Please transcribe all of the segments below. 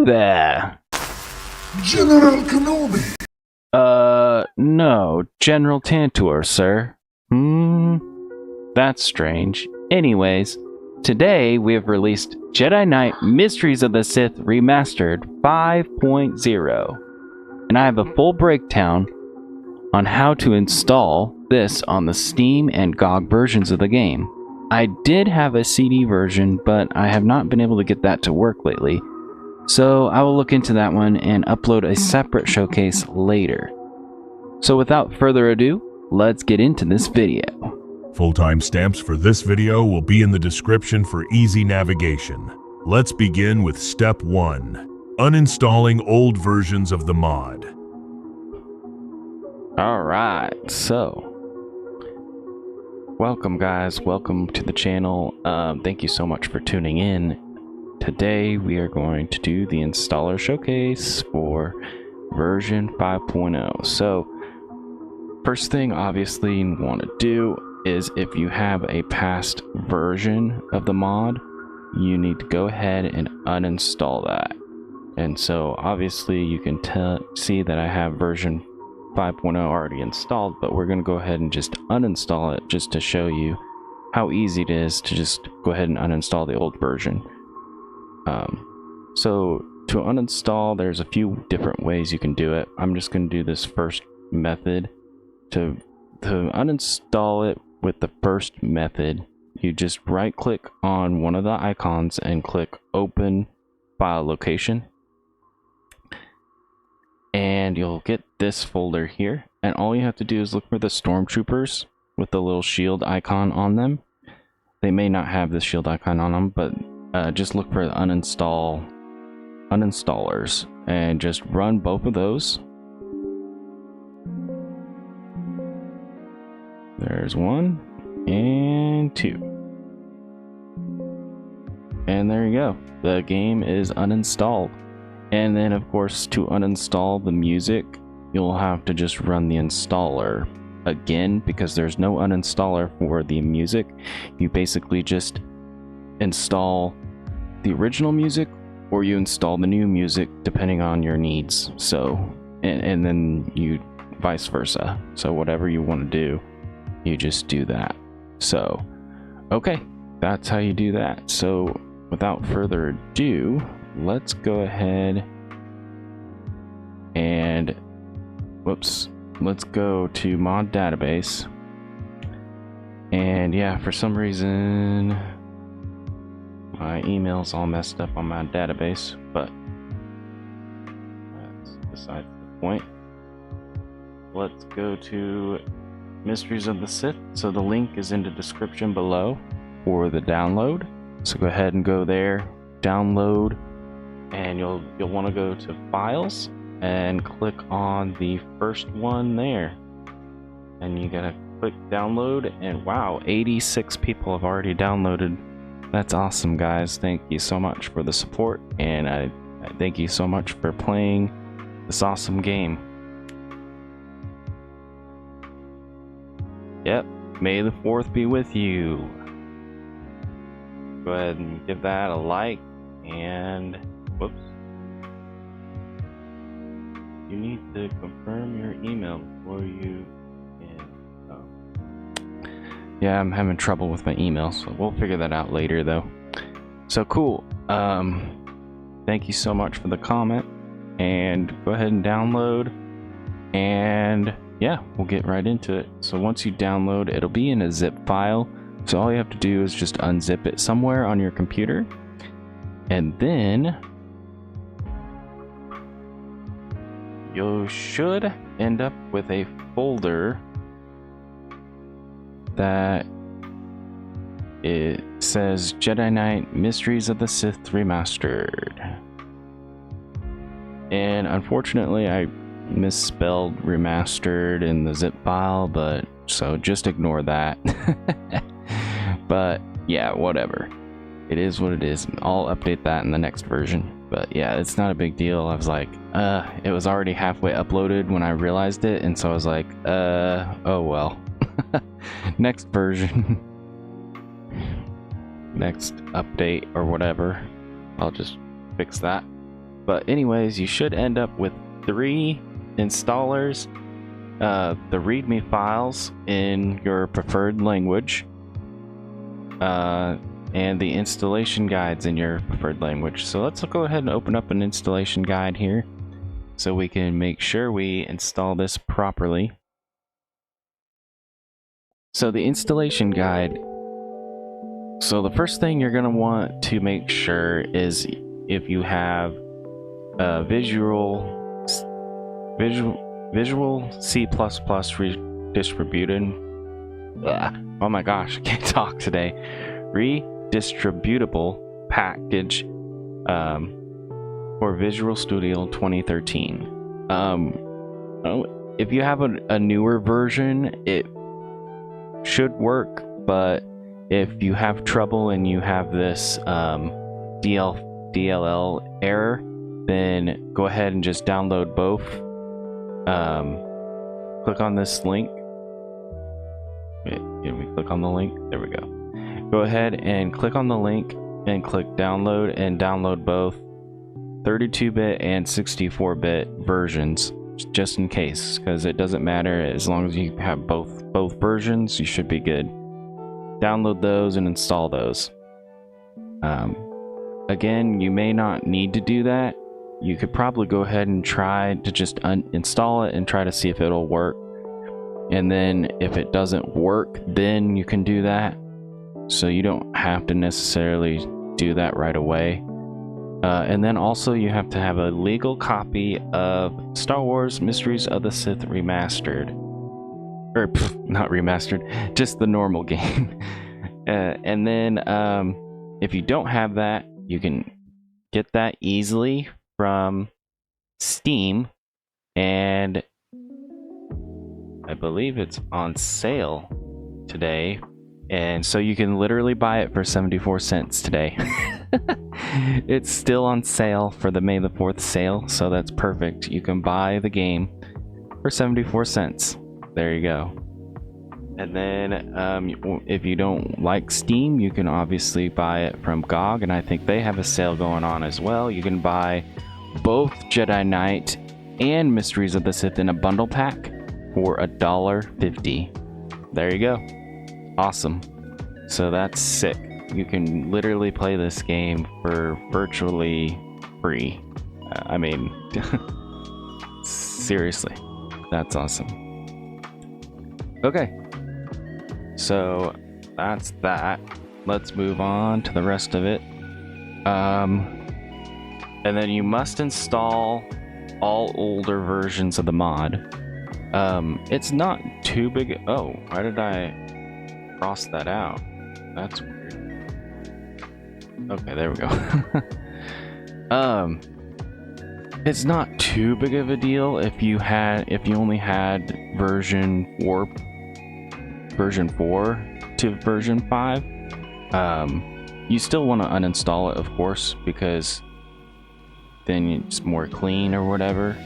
there? General Kenobi! No, General Tantor, sir. That's strange. Anyways, today we have released Jedi Knight Mysteries of the Sith Remastered 5.0, and I have a full breakdown on how to install this on the Steam and GOG versions of the game. I did have a CD version, but I have not been able to get that to work lately, so I will look into that one and upload a separate showcase later. So without further ado, let's get into this video. Full timestamps for this video will be in the description for easy navigation. Let's begin with Step 1. Uninstalling old versions of the mod. Alright, so welcome guys, welcome to the channel. Thank you so much for tuning in. Today we are going to do the installer showcase for version 5.0. So first thing obviously you want to do is, if you have a past version of the mod, you need to go ahead and uninstall that. And so obviously you can see that I have version 5.0 already installed, but we're going to go ahead and just uninstall it just to show you how easy it is to just go ahead and uninstall the old version. So to uninstall, there's a few different ways you can do it. I'm just going to do this first method. To uninstall it with the first method, you just right click on one of the icons and click open file location, and you'll get this folder here, and all you have to do is look for the stormtroopers with the little shield icon on them. They may not have the shield icon on them, but just look for the uninstallers and just run both of those. There's 1 and 2. And there you go. The game is uninstalled. And then of course, to uninstall the music, you'll have to just run the installer again, because there's no uninstaller for the music. You basically just install the original music, or you install the new music depending on your needs. So and then you vice versa. So whatever you want to do, you just do that. So okay, that's how you do that. So without further ado, let's go ahead and let's go to mod database. And yeah, for some reason my email's all messed up on my database, but that's besides the point. Let's go to Mysteries of the Sith. So the link is in the description below for the download. So go ahead and go there, download, and you'll want to go to files and click on the first one there. And you gotta click download, and wow, 86 people have already downloaded. That's awesome, guys. Thank you so much for the support, and I thank you so much for playing this awesome game. Yep, may the 4th be with you. Go ahead and give that a like, and whoops. You need to confirm your email before you can. Yeah, I'm having trouble with my email, so we'll figure that out later though. So cool. Thank you so much for the comment, and go ahead and download, and yeah, we'll get right into it. So once you download, it'll be in a zip file. So all you have to do is just unzip it somewhere on your computer. And then you should end up with a folder that it says Jedi Knight Mysteries of the Sith Remastered. And unfortunately, I misspelled remastered in the zip file, but so just ignore that. But yeah, whatever, it is what it is. I'll update that in the next version, but yeah, it's not a big deal. I was like, it was already halfway uploaded when I realized it, and so I was like, oh well. Next version, next update or whatever, I'll just fix that. But anyways, you should end up with 3 installers, the README files in your preferred language, and the installation guides in your preferred language. So let's go ahead and open up an installation guide here so we can make sure we install this properly. So the installation guide, so the first thing you're going to want to make sure is if you have Visual C++ redistributed. Oh my gosh, I can't talk today. Redistributable package for Visual Studio 2013. If you have a newer version, it should work, but if you have trouble and you have this DLL error, then go ahead and just download both. Click on this link. Can we click on the link? There we go. Go ahead and click on the link and click download, and download both 32-bit and 64-bit versions, just in case, because it doesn't matter. As long as you have both versions, you should be good. Download those and install those. Again, you may not need to do that. You could probably go ahead and try to just uninstall it and try to see if it'll work. And then if it doesn't work, then you can do that. So you don't have to necessarily do that right away. And then also you have to have a legal copy of Star Wars Mysteries of the Sith Remastered. Or, not remastered, just the normal game. And then if you don't have that, you can get that easily from Steam, and I believe it's on sale today, and so you can literally buy it for 74 cents today. It's still on sale for the May the 4th sale, so that's perfect. You can buy the game for 74 cents. There you go. And then if you don't like Steam, you can obviously buy it from GOG, and I think they have a sale going on as well. You can buy both Jedi Knight and Mysteries of the Sith in a bundle pack for $1.50. There you go. Awesome. So that's sick. You can literally play this game for virtually free. I mean, seriously, that's awesome. Okay. So that's that. Let's move on to the rest of it. And then you must install all older versions of the mod. It's not too big. Oh, why did I cross that out? That's weird. Okay, there we go. It's not too big of a deal if you only had version 4 to version 5. You still want to uninstall it, of course, because then it's more clean or whatever,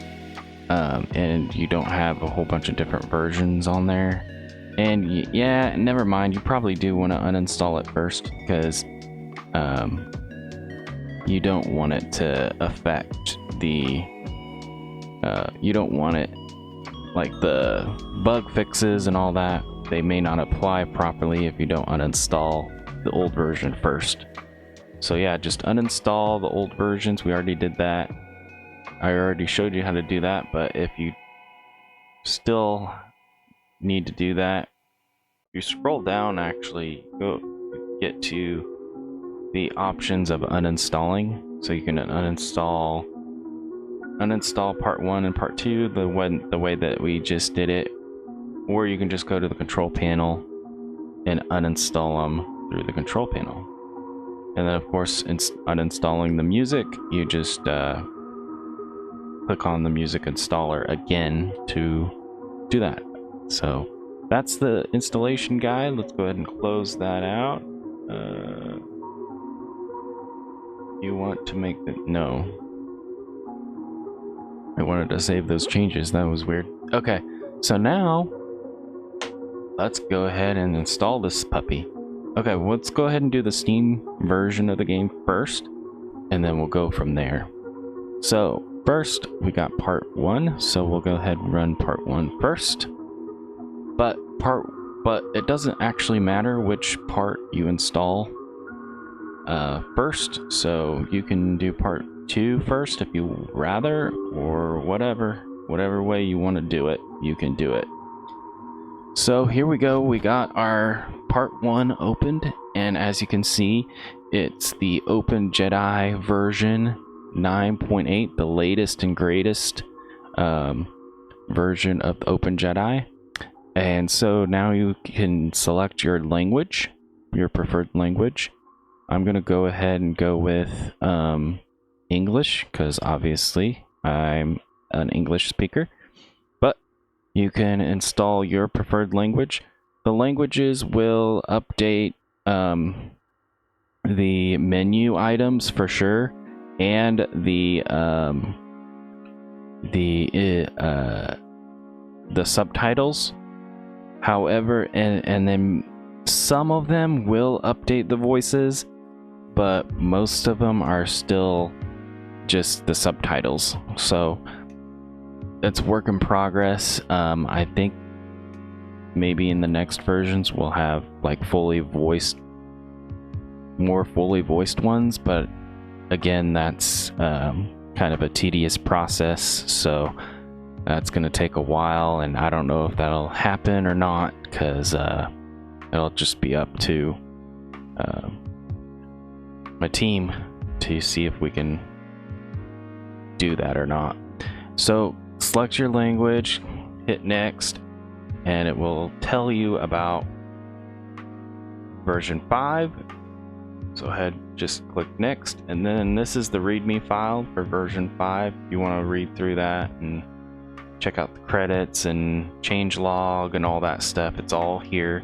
and you don't have a whole bunch of different versions on there. And yeah, never mind, you probably do want to uninstall it first, because you don't want it to affect the you don't want it, like the bug fixes and all that, they may not apply properly if you don't uninstall the old version first. So yeah, just uninstall the old versions. We already did that. I already showed you how to do that, but if you still need to do that, you scroll down, actually go get to the options of uninstalling. So you can uninstall part 1 and part 2 the way that we just did it, or you can just go to the control panel and uninstall them through the control panel. And then of course, uninstalling the music, you just click on the music installer again to do that. So that's the installation guide. Let's go ahead and close that out. You want to make the... No. I wanted to save those changes. That was weird. Okay, so now let's go ahead and install this puppy. Okay, let's go ahead and do the Steam version of the game first, and then we'll go from there. So first we got part 1, so we'll go ahead and run part 1 first. But it doesn't actually matter which part you install first, so you can do part 2 first if you rather, or whatever way you want to do it, you can do it. So here we go, we got our part 1 opened, and as you can see, it's the OpenJKDF version 9.8, the latest and greatest version of the OpenJKDF. And so now you can select your language, your preferred language. I'm going to go ahead and go with English, because obviously I'm an English speaker. But you can install your preferred language. The languages will update the menu items for sure, and the subtitles. However, and then some of them will update the voices, but most of them are still just the subtitles. So it's work in progress. I think maybe in the next versions we'll have like more fully voiced ones, but again, that's kind of a tedious process, so that's going to take a while, and I don't know if that'll happen or not, because it'll just be up to my team to see if we can do that or not. So select your language, hit next, and it will tell you about version 5. So ahead, just click next, and then this is the README file for version 5. You want to read through that and check out the credits and changelog and all that stuff. It's all here,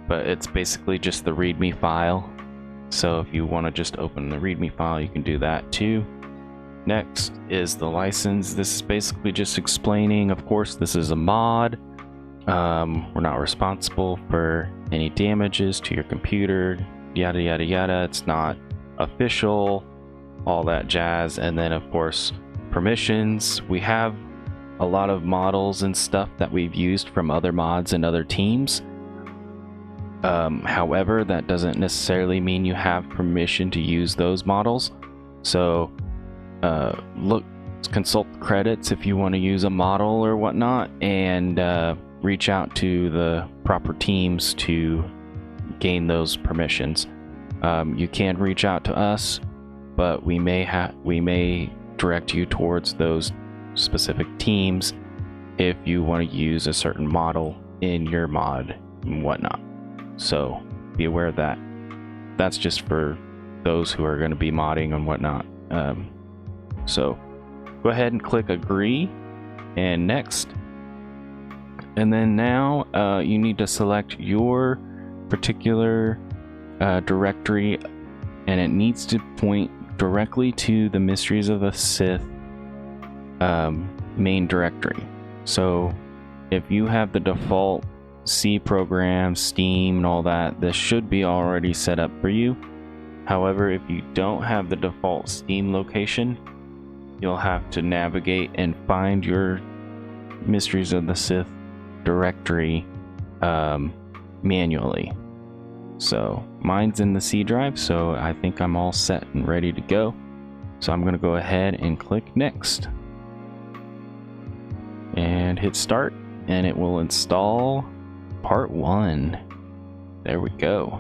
but it's basically just the README file. So if you want to just open the README file, you can do that too. Next is the license. This is basically just explaining, of course, this is a mod. We're not responsible for any damages to your computer, yada yada yada. It's not official, all that jazz. And then of course, permissions. We have a lot of models and stuff that we've used from other mods and other teams. However, that doesn't necessarily mean you have permission to use those models. So consult the credits if you want to use a model or whatnot, and reach out to the proper teams to gain those permissions. You can reach out to us, but we may direct you towards those specific teams if you want to use a certain model in your mod and whatnot. So be aware of that. That's just for those who are going to be modding and whatnot. So go ahead and click agree and next. And then now you need to select your particular directory, and it needs to point directly to the Mysteries of the Sith main directory. So if you have the default C program, Steam, and all that, this should be already set up for you. However, if you don't have the default Steam location, you'll have to navigate and find your Mysteries of the Sith directory manually. So mine's in the C drive, so I think I'm all set and ready to go. So I'm going to go ahead and click next and hit start, and it will install part 1. There we go.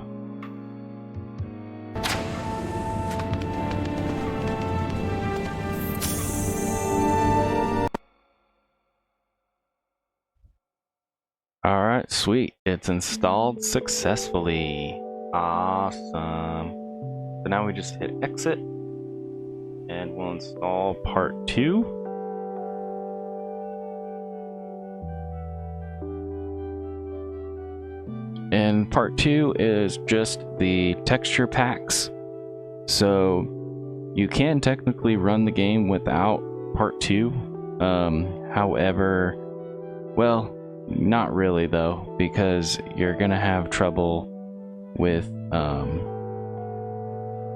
Alright, sweet. It's installed successfully. Awesome. So now we just hit exit, and we'll install part 2. And part 2 is just the texture packs. So you can technically run the game without part 2. However, well, not really though, because you're gonna have trouble with a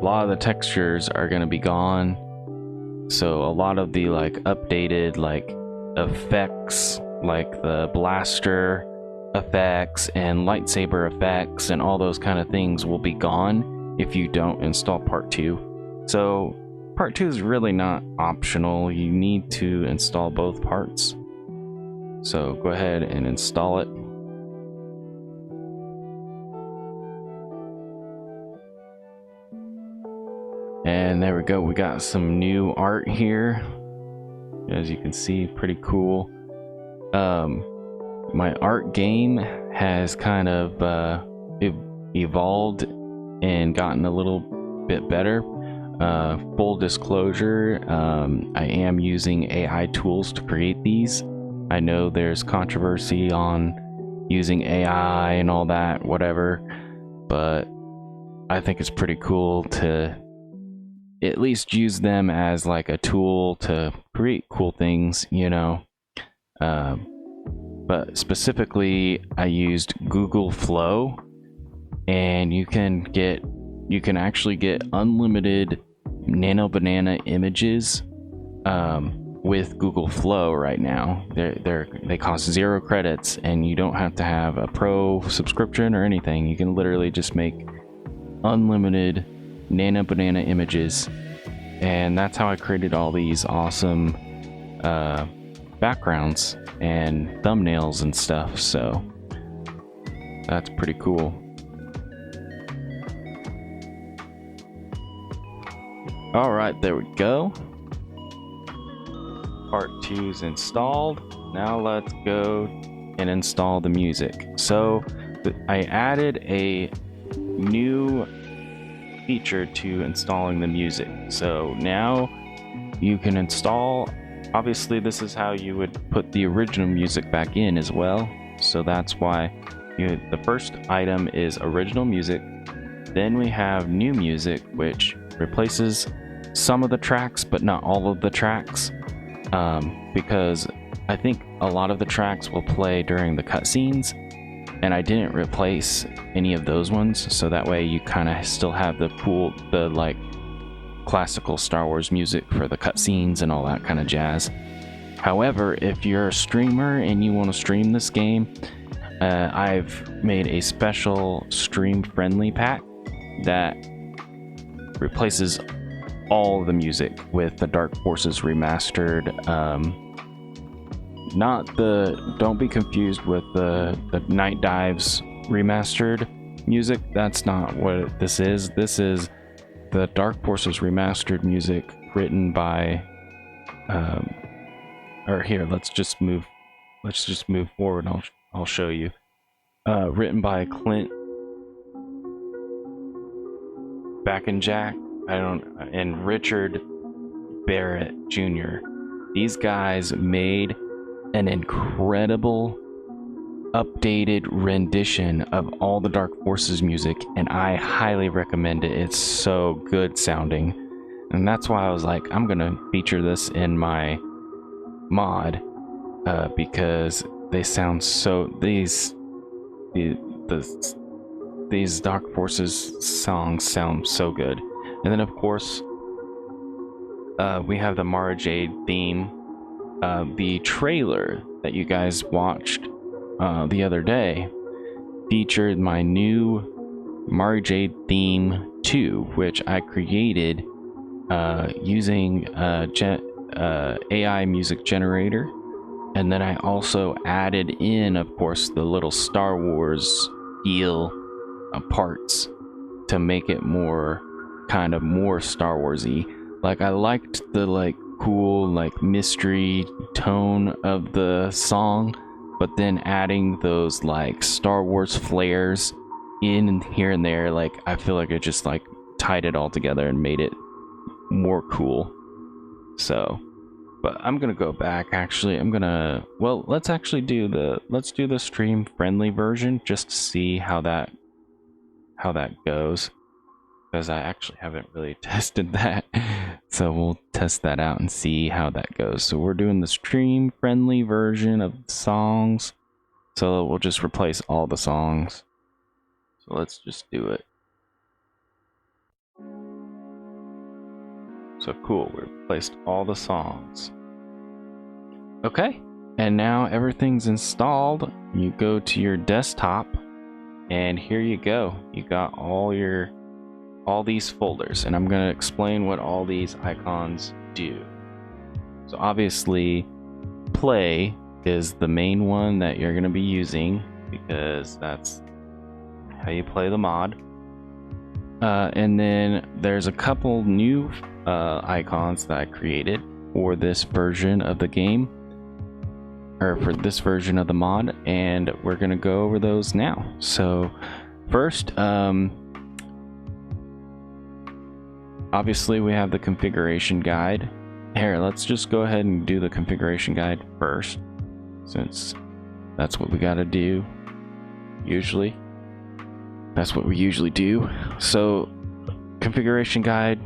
lot of the textures are gonna be gone, So a lot of the like updated like effects, like the blaster effects and lightsaber effects and all those kind of things will be gone if you don't install part 2. So part 2 is really not optional. You need to install both parts. So go ahead and install it. And there we go, we got some new art here. As you can see, pretty cool. My art game has kind of evolved and gotten a little bit better. Full disclosure, I am using AI tools to create these. I know there's controversy on using AI and all that, whatever, but I think it's pretty cool to at least use them as like a tool to create cool things, you know. But specifically, I used Google Flow, and you can actually get unlimited Nano Banana images with Google Flow right now. They cost 0 credits, and you don't have to have a pro subscription or anything. You can literally just make unlimited Nano Banana images, and that's how I created all these awesome backgrounds and thumbnails and stuff. So that's pretty cool. All right, there we go. Part 2 is installed. Now let's go and install the music. So I added a new feature to installing the music. So now you can install, obviously this is how you would put the original music back in as well. So that's why the first item is original music. Then we have new music, which replaces some of the tracks, but not all of the tracks. Because I think a lot of the tracks will play during the cutscenes, and I didn't replace any of those ones, so that way you kind of still have the like classical Star Wars music for the cutscenes and all that kind of jazz. However, if you're a streamer and you want to stream this game, I've made a special stream-friendly pack that replaces all the music with the Dark Forces Remastered. Don't be confused with the Night Dives Remastered music. That's not what this is. This is the Dark Forces Remastered music written by or here, let's just move forward. I'll show you. Written by Clint Backenjack, and Richard Barrett Jr. These guys made an incredible updated rendition of all the Dark Forces music, and I highly recommend it. It's so good sounding, and that's why I was like, I'm gonna feature this in my mod, because they sound so, these Dark Forces songs sound so good. And then of course we have the Mara Jade theme. The trailer that you guys watched the other day featured my new Mara Jade theme 2, which I created using AI music generator. And then I also added in, of course, the little Star Wars feel parts to make it more Star Warsy. Like, I liked the like cool like mystery tone of the song, but then adding those like Star Wars flares in here and there, like I feel like it just like tied it all together and made it more cool. So, but I'm gonna go back. Actually, let's do the stream friendly version just to see how that goes, because I actually haven't really tested that. So we'll test that out and see how that goes. So we're doing the stream friendly version of the songs, so we'll just replace all the songs. So let's just do it. So cool, we replaced all the songs. Okay, and now everything's installed. You go to your desktop, and here you go. You got all these folders, and I'm gonna explain what all these icons do. So obviously, play is the main one that you're gonna be using because that's how you play the mod. And then there's a couple new icons that I created for this version of the game, or for this version of the mod, and we're gonna go over those now. So first, obviously we have the configuration guide. Here, let's just go ahead and do the configuration guide first, since that's what we gotta do usually. That's what we usually do. So configuration guide,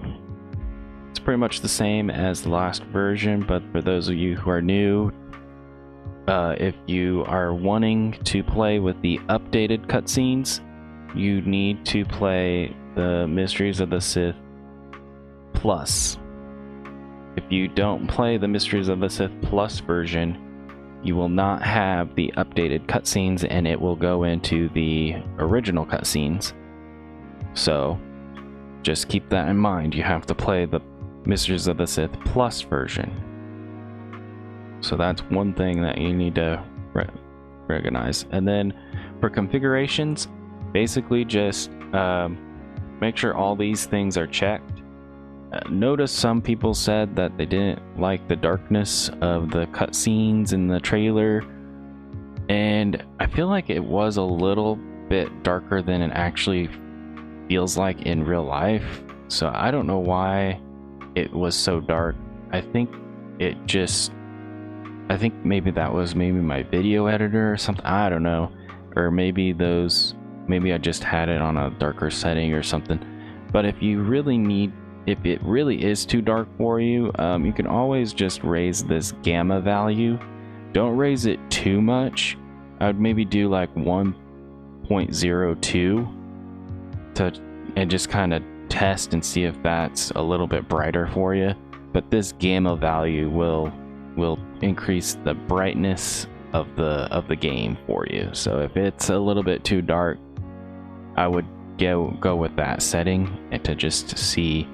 it's pretty much the same as the last version, but for those of you who are new, if you are wanting to play with the updated cutscenes, you need to play the Mysteries of the Sith Plus. If you don't play the Mysteries of the Sith Plus version, you will not have the updated cutscenes, and it will go into the original cutscenes. So just keep that in mind. You have to play the Mysteries of the Sith Plus version. So that's one thing that you need to recognize. And then for configurations, basically just make sure all these things are checked. Notice some people said that they didn't like the darkness of the cutscenes in the trailer, and I feel like it was a little bit darker than it actually feels like in real life. So I don't know why it was so dark. I think maybe that was my video editor or something. I don't know, or maybe I just had it on a darker setting or something. But if it really is too dark for you, you can always just raise this gamma value. Don't raise it too much. I would maybe do like 1.02 and just kind of test and see if that's a little bit brighter for you. But this gamma value will increase the brightness of the game for you. So if it's a little bit too dark, I would go with that setting and to just see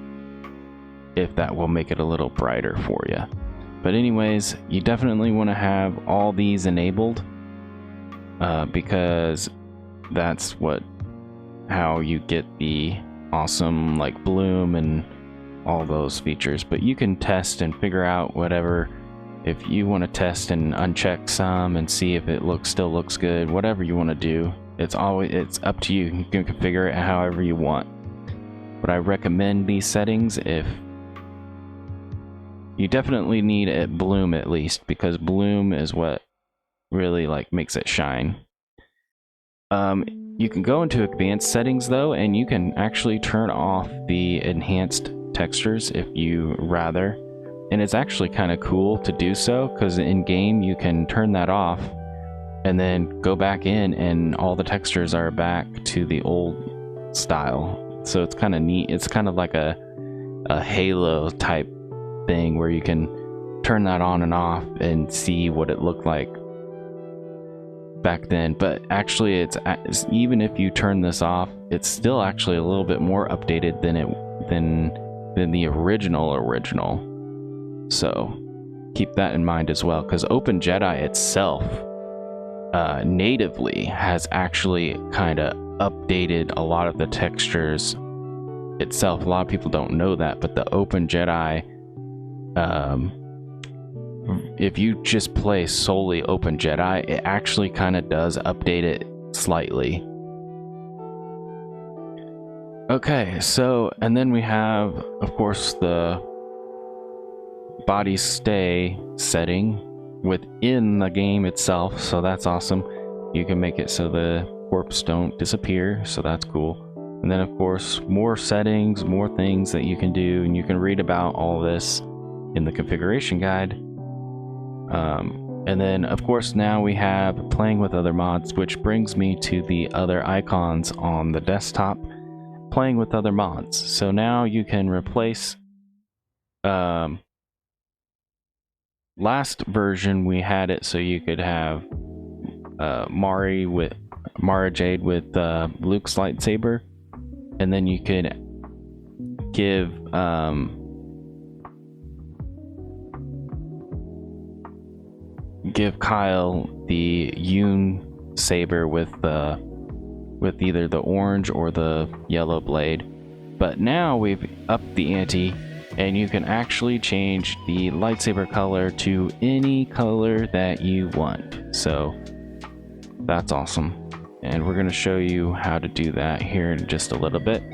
if that will make it a little brighter for you. But anyways, you definitely want to have all these enabled because that's how you get the awesome like bloom and all those features. But you can test and figure out whatever. If you want to test and uncheck some and see if it still looks good, whatever you want to do, it's up to you. You can configure it however you want. But I recommend these settings if you definitely need it bloom at least, because bloom is what really like makes it shine. You can go into advanced settings though, and you can actually turn off the enhanced textures if you rather. And it's actually kind of cool to do so, because in game you can turn that off and then go back in and all the textures are back to the old style. So it's kind of neat. It's kind of like a Halo type thing where you can turn that on and off and see what it looked like back then. But actually it's even if you turn this off, it's still actually a little bit more updated than the original. So keep that in mind as well, because OpenJKDF itself natively has actually kind of updated a lot of the textures itself. A lot of people don't know that, but the OpenJKDF, if you just play solely OpenJKDF, it actually kind of does update it slightly. Okay, so and then we have, of course, the body stay setting within the game itself, so that's awesome. You can make it so the corpse don't disappear, so that's cool. And then of course more settings, more things that you can do, and you can read about all this in the configuration guide. And then of course now we have playing with other mods, which brings me to the other icons on the desktop, playing with other mods. So now you can replace last version we had it so you could have Mara Jade with Luke's lightsaber, and then you could give Kyle the Yun saber with either the orange or the yellow blade. But now we've upped the ante, and you can actually change the lightsaber color to any color that you want. So that's awesome. And we're going to show you how to do that here in just a little bit.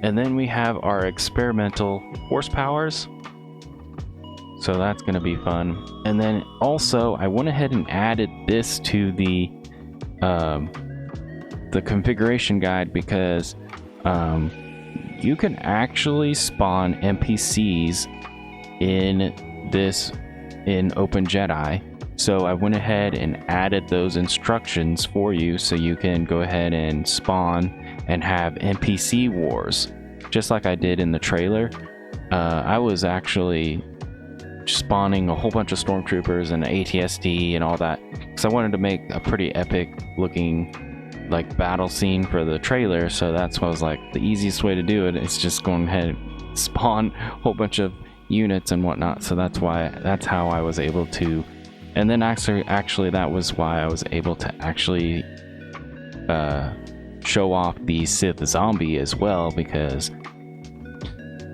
And then we have our experimental force powers. So that's going to be fun. And then also I went ahead and added this to the configuration guide because you can actually spawn NPCs in OpenJKDF. So I went ahead and added those instructions for you so you can go ahead and spawn and have NPC wars, just like I did in the trailer. I was actually spawning a whole bunch of stormtroopers and ATSD and all that because I wanted to make a pretty epic looking like battle scene for the trailer. So that's what I was like, the easiest way to do it is just going ahead and spawn a whole bunch of units and whatnot. So that's how I was able to. And then actually that was why I was able to actually show off the Sith zombie as well, because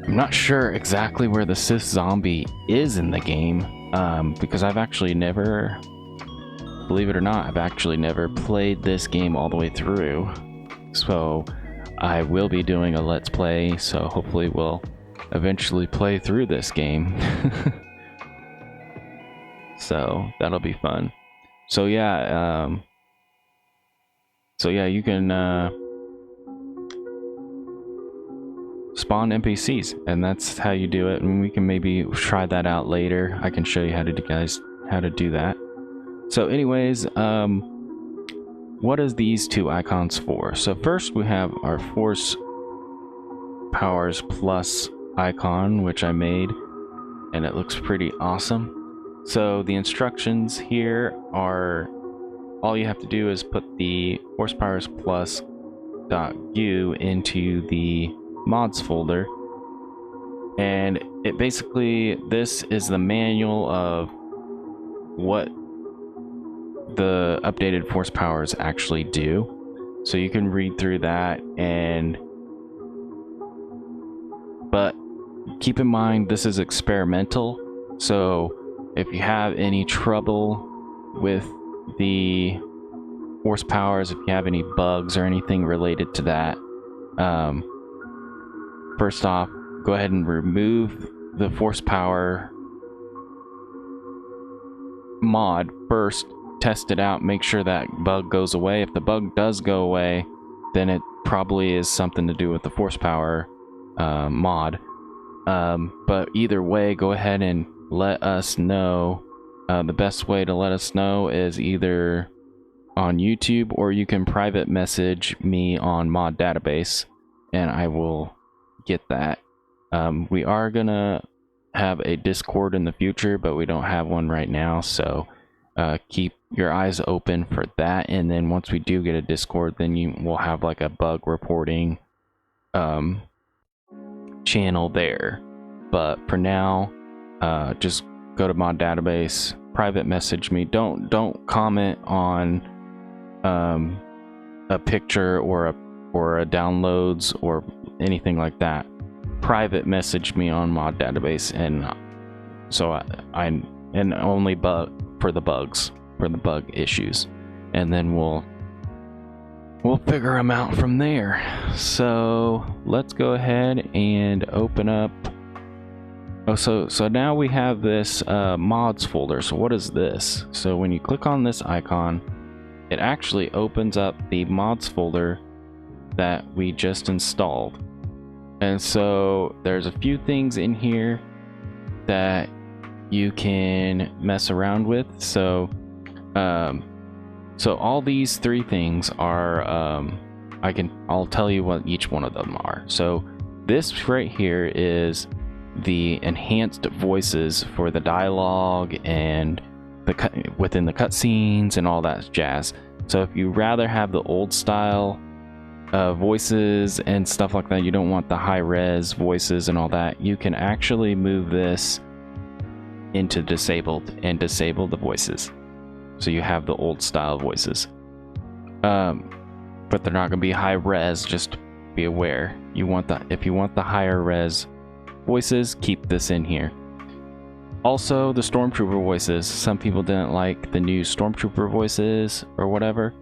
I'm not sure exactly where the Sith zombie is in the game, because I've actually never, believe it or not, I've actually never played this game all the way through. So I will be doing a let's play, so hopefully we'll eventually play through this game. So that'll be fun. So yeah, you can spawn NPCs, and that's how you do it. And we can maybe try that out later. I can show you how to do that. So anyways, what is these two icons for? So first we have our Force Powers Plus icon, which I made, and it looks pretty awesome. So the instructions here are, all you have to do is put the Force Powers Plus.u into the mods folder, and it basically, this is the manual of what the updated force powers actually do. So you can read through that, but keep in mind this is experimental. So if you have any trouble with the force powers, if you have any bugs or anything related to that, first off, go ahead and remove the force power mod first, test it out, make sure that bug goes away. If the bug does go away, then it probably is something to do with the force power mod. But either way, go ahead and let us know. The best way to let us know is either on YouTube, or you can private message me on Mod Database, and I will get that. We are gonna have a Discord in the future, but we don't have one right now, so keep your eyes open for that. And then once we do get a Discord, then you will have like a bug reporting channel there. But for now, just go to Mod Database, private message me. Don't comment on a picture or a downloads or anything like that. Private message me on Mod Database, and so and only for the bugs, for the bug issues, and then we'll figure them out from there. So let's go ahead and open up. Oh, so now we have this mods folder. So what is this? So when you click on this icon, it actually opens up the mods folder that we just installed. And so there's a few things in here that you can mess around with. So so all these three things are I'll tell you what each one of them are. So this right here is the enhanced voices for the dialogue and within the cutscenes and all that jazz. So if you rather have the old style voices and stuff like that, you don't want the high res voices and all that, you can actually move this into disabled and disable the voices. So you have the old style voices. But they're not going to be high res, just be aware. If you want the higher res voices, keep this in here. Also, the Stormtrooper voices. Some people didn't like the new Stormtrooper voices or whatever.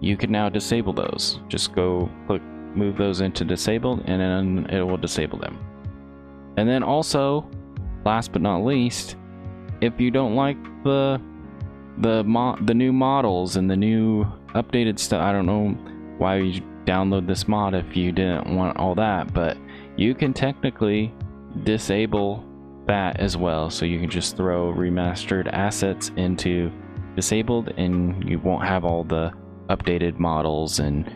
You can now disable those. Just go click, move those into disabled, and then it will disable them. And then also, last but not least, if you don't like the new models and the new updated stuff, I don't know why you download this mod if you didn't want all that, but you can technically disable that as well. So you can just throw remastered assets into disabled and you won't have all the updated models and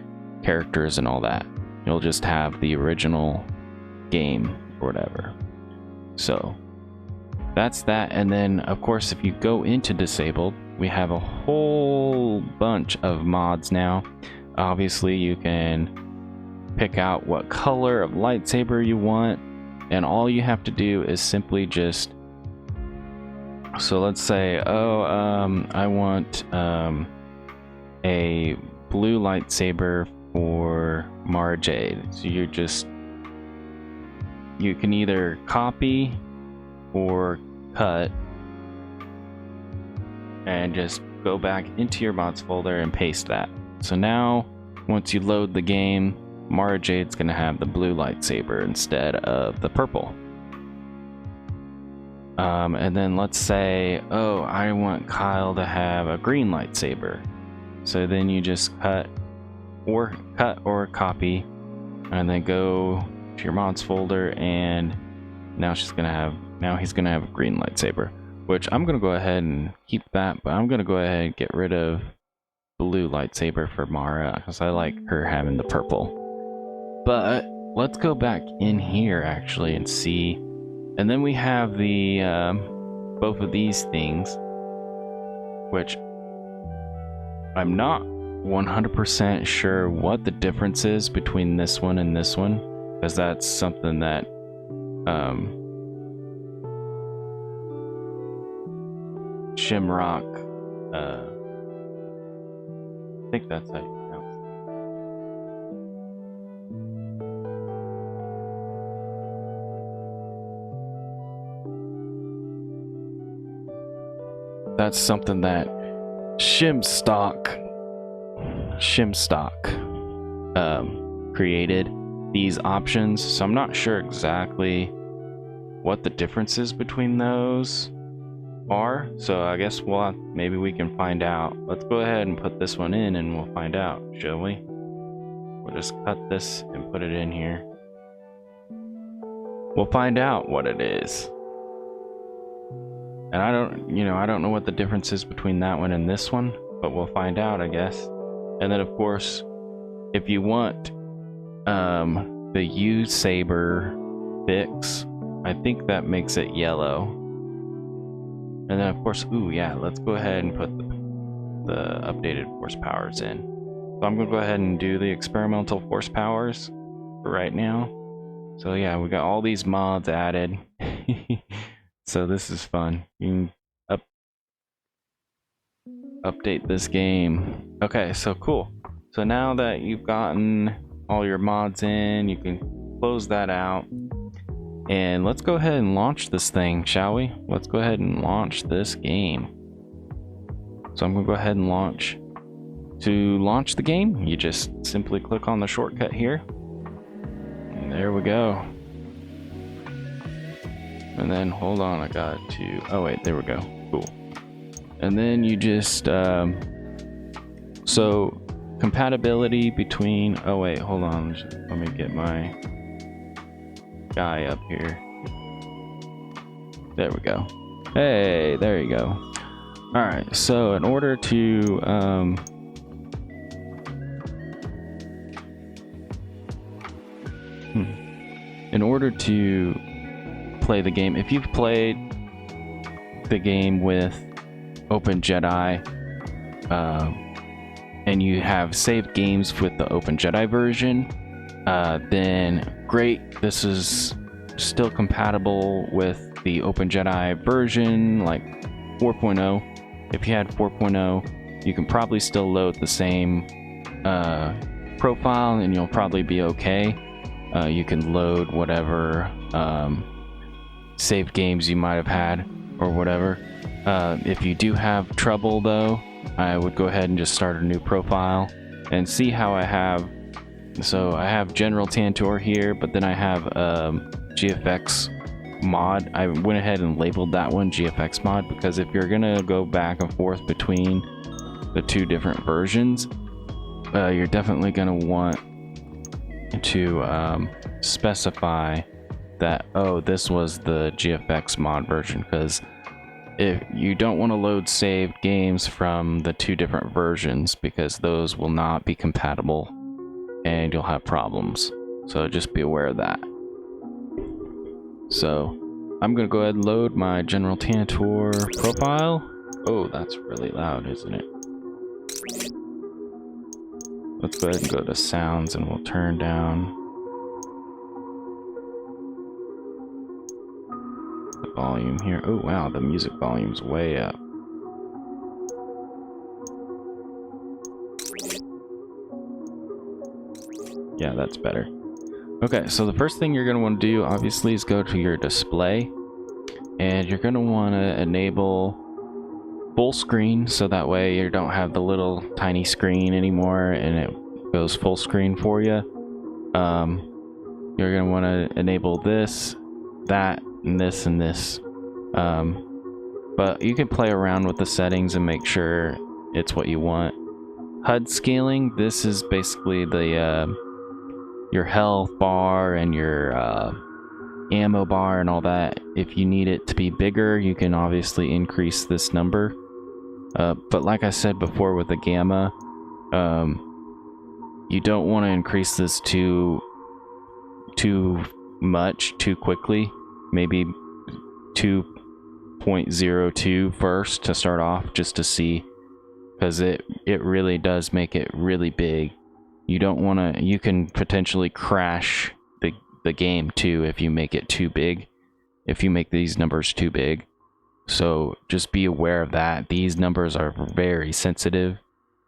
characters and all that. You'll just have the original game or whatever. So that's that. And then of course, if you go into disabled, we have a whole bunch of mods now. Obviously you can pick out what color of lightsaber you want, and all you have to do is simply just, so let's say, I want a blue lightsaber for Mara Jade. So you can either copy or cut and just go back into your mods folder and paste that. So now once you load the game, Mara Jade's gonna have the blue lightsaber instead of the purple. And then let's say, I want Kyle to have a green lightsaber. So then you just cut or copy, and then go to your mods folder, and now he's gonna have a green lightsaber. Which I'm gonna go ahead and keep that, but I'm gonna go ahead and get rid of blue lightsaber for Mara because I like her having the purple. But let's go back in here actually and see. And then we have the both of these things, which I'm not 100% sure what the difference is between this one and this one, because that's something that Shimrock, I think that's how you pronounce it. That's something that Shimstock created these options, so I'm not sure exactly what the differences between those are. So I guess maybe we can find out. Let's go ahead and put this one in and we'll find out, shall we? We'll just cut this and put it in here. We'll find out what it is. And I don't know what the difference is between that one and this one, but we'll find out, I guess. And then of course, if you want the U Saber fix, I think that makes it yellow. And then of course, let's go ahead and put the updated force powers in. So I'm gonna go ahead and do the experimental force powers for right now. So yeah, we got all these mods added. So this is fun. You can update this game. Okay, so cool. So now that you've gotten all your mods in, you can close that out. And let's go ahead and launch this thing, shall we? Let's go ahead and launch this game. So I'm gonna go ahead and launch. To launch the game, you just simply click on the shortcut here. And there we go. And then, hold on, I got to, oh wait, there we go, cool. And then you just, so compatibility between, oh wait, hold on, let me get my guy up here. There we go. Hey, there you go. All right, so in order to play the game, if you've played the game with OpenJKDF, and you have saved games with the OpenJKDF version, then great. This is still compatible with the OpenJKDF version, like 4.0. If you had 4.0, you can probably still load the same profile and you'll probably be okay. You can load whatever saved games you might have had or whatever. If you do have trouble though, I would go ahead and just start a new profile and see how I have. So I have General Tantor here, but then I have GFX mod. I went ahead and labeled that one GFX mod because if you're gonna go back and forth between the two different versions, you're definitely gonna want to specify that, oh, this was the GFX mod version, because if you don't want to load saved games from the two different versions, because those will not be compatible and you'll have problems. So just be aware of that. So I'm gonna go ahead and load my General Tantor profile. Oh, that's really loud, isn't it? Let's go ahead and go to sounds and we'll turn down the volume here. Oh wow, the music volume's way up. Yeah, that's better. Okay, so the first thing you're going to want to do, obviously, is go to your display. And you're going to want to enable full screen, so that way you don't have the little tiny screen anymore and it goes full screen for you. You're going to want to enable this, that, and this, and this. But you can play around with the settings and make sure it's what you want. HUD scaling, this is basically the your health bar and your ammo bar and all that. If you need it to be bigger, you can obviously increase this number. But like I said before with the gamma, you don't want to increase this too much too quickly. Maybe 2.02 first to start off, just to see, because it really does make it really big. You don't want to, you can potentially crash the game too if you make it too big, if you make these numbers too big. So just be aware of that. These numbers are very sensitive.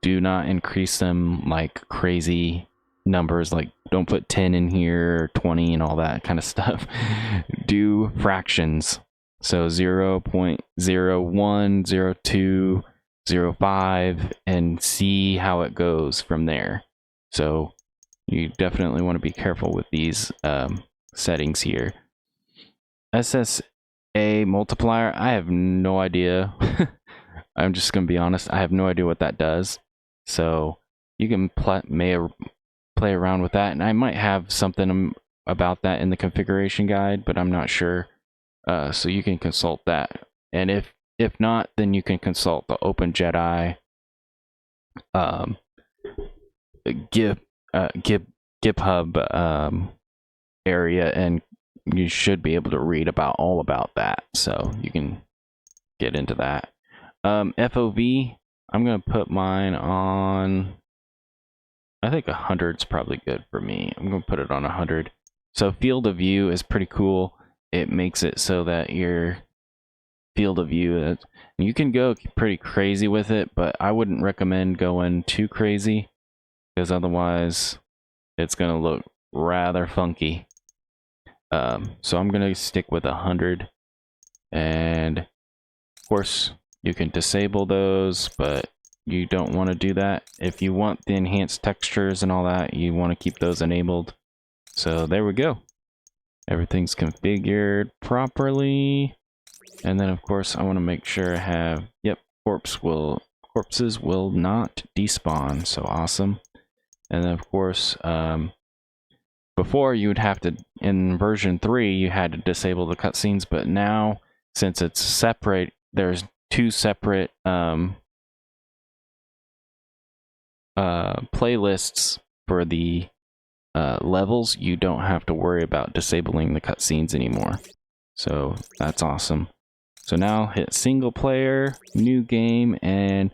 Do not increase them like crazy numbers, like don't put 10 in here or 20 and all that kind of stuff. Do fractions. So 0.01, 0.02, 0.5, and see how it goes from there. So you definitely want to be careful with these settings here. SSA multiplier, I have no idea. I'm just going to be honest, I have no idea what that does. So you can play around with that, and I might have something about that in the configuration guide, but I'm not sure. So you can consult that. And if not, then you can consult the OpenJKDF GitHub area, and you should be able to read all about that. So you can get into that. FOV, I'm gonna put mine on, I think 100's probably good for me. I'm gonna put it on 100. So field of view is pretty cool. It makes it so that your field of view, you can go pretty crazy with it, but I wouldn't recommend going too crazy, because otherwise it's gonna look rather funky. So I'm gonna stick with 100, and of course you can disable those, but you don't want to do that. If you want the enhanced textures and all that, you want to keep those enabled. So there we go. Everything's configured properly. And then of course I want to make sure I have, yep, corpses will not despawn. So awesome. And then of course, before you would have to, in version 3, you had to disable the cutscenes, but now since it's separate, there's 2 separate playlists for the levels. You don't have to worry about disabling the cutscenes anymore. So that's awesome. So now hit single player, new game, and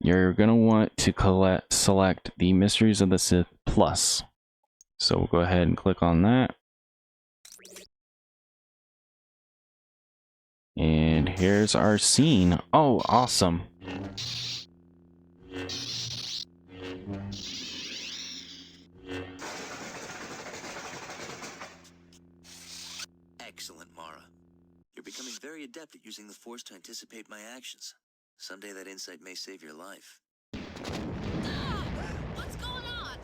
you're gonna want to select the Mysteries of the Sith Plus. So we'll go ahead and click on that. And here's our scene. Oh, awesome. Excellent, Mara. You're becoming very adept at using the Force to anticipate my actions. Someday that insight may save your life. What's going on?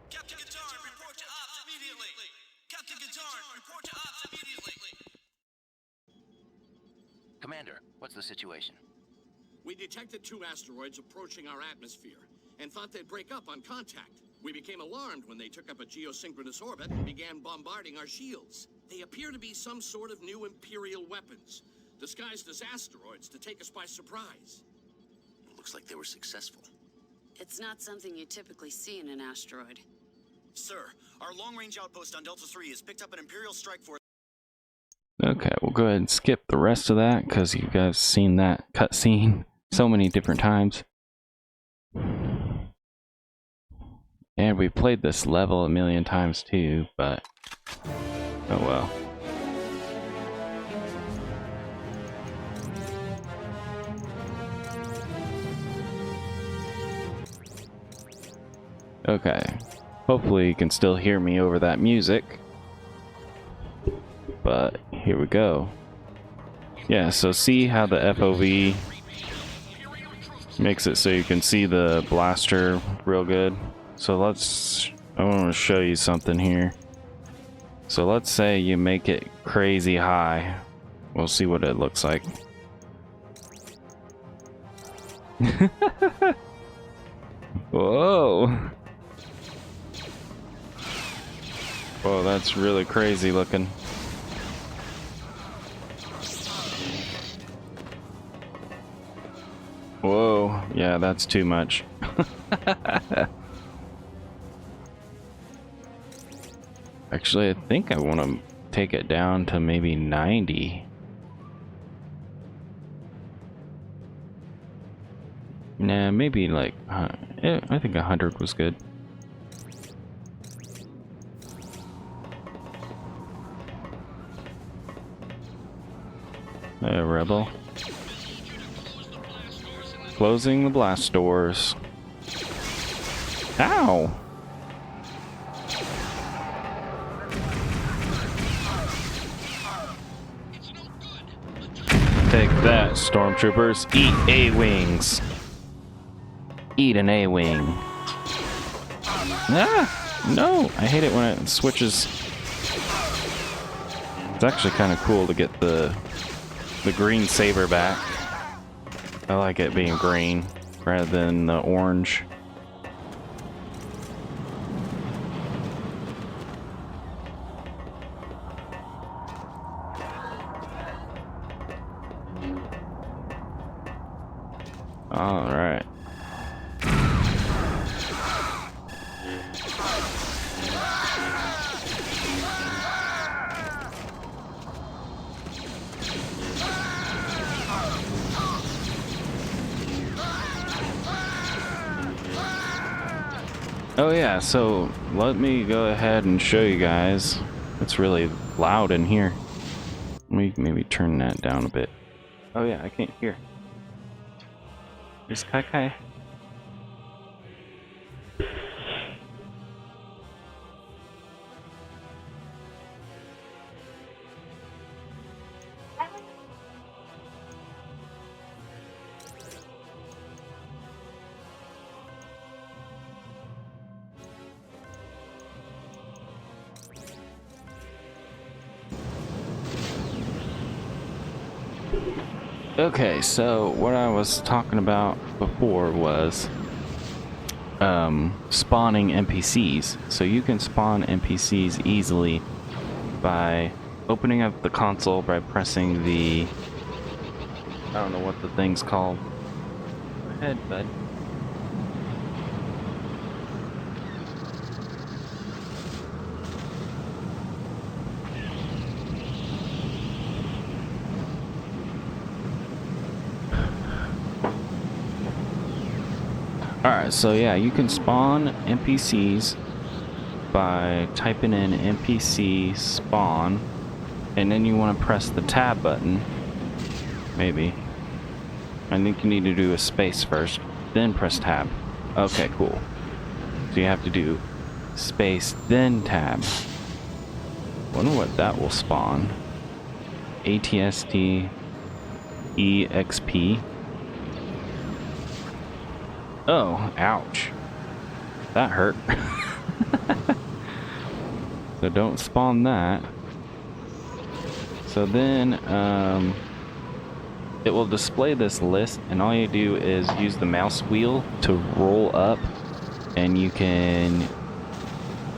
Captain Guitar, report to ops immediately! Captain Guitar, report to ops immediately! Commander, what's the situation? We detected 2 asteroids approaching our atmosphere and thought they'd break up on contact. We became alarmed when they took up a geosynchronous orbit and began bombarding our shields. They appear to be some sort of new Imperial weapons, disguised as asteroids to take us by surprise. It looks like they were successful. It's not something you typically see in an asteroid. Sir, our long-range outpost on Delta 3 has picked up an Imperial strike force. Okay, we'll go ahead and skip the rest of that because you guys seen that cutscene so many different times. And we played this level a million times too, but oh well. Okay, hopefully you can still hear me over that music. But here we go. Yeah, so see how the FOV makes it so you can see the blaster real good. So I want to show you something here. So let's say you make it crazy high. We'll see what it looks like. Whoa. Whoa, that's really crazy looking. Whoa, yeah, that's too much. Actually, I think I want to take it down to maybe 90. Nah, maybe like, I think 100 was good. Rebel. Closing the blast doors. Ow! Take that, stormtroopers. Eat A-wings. Eat an A-wing. Ah! No! I hate it when it switches. It's actually kind of cool to get the green Saber back. I like it being green rather than the orange. All right. Oh yeah, so let me go ahead and show you guys. It's really loud in here. Let me maybe turn that down a bit. Oh yeah, I can't hear. Is Kai Kai? Okay, so what I was talking about before was spawning NPCs. So you can spawn NPCs easily by opening up the console by pressing the, I don't know what the thing's called. Go ahead, bud. Alright, so yeah, you can spawn NPCs by typing in NPC spawn, and then you want to press the tab button. Maybe. I think you need to do a space first, then press tab. Okay, cool. So you have to do space, then tab. Wonder what that will spawn. ATST EXP. Oh, ouch. That hurt. So don't spawn that. So then, it will display this list, and all you do is use the mouse wheel to roll up, and you can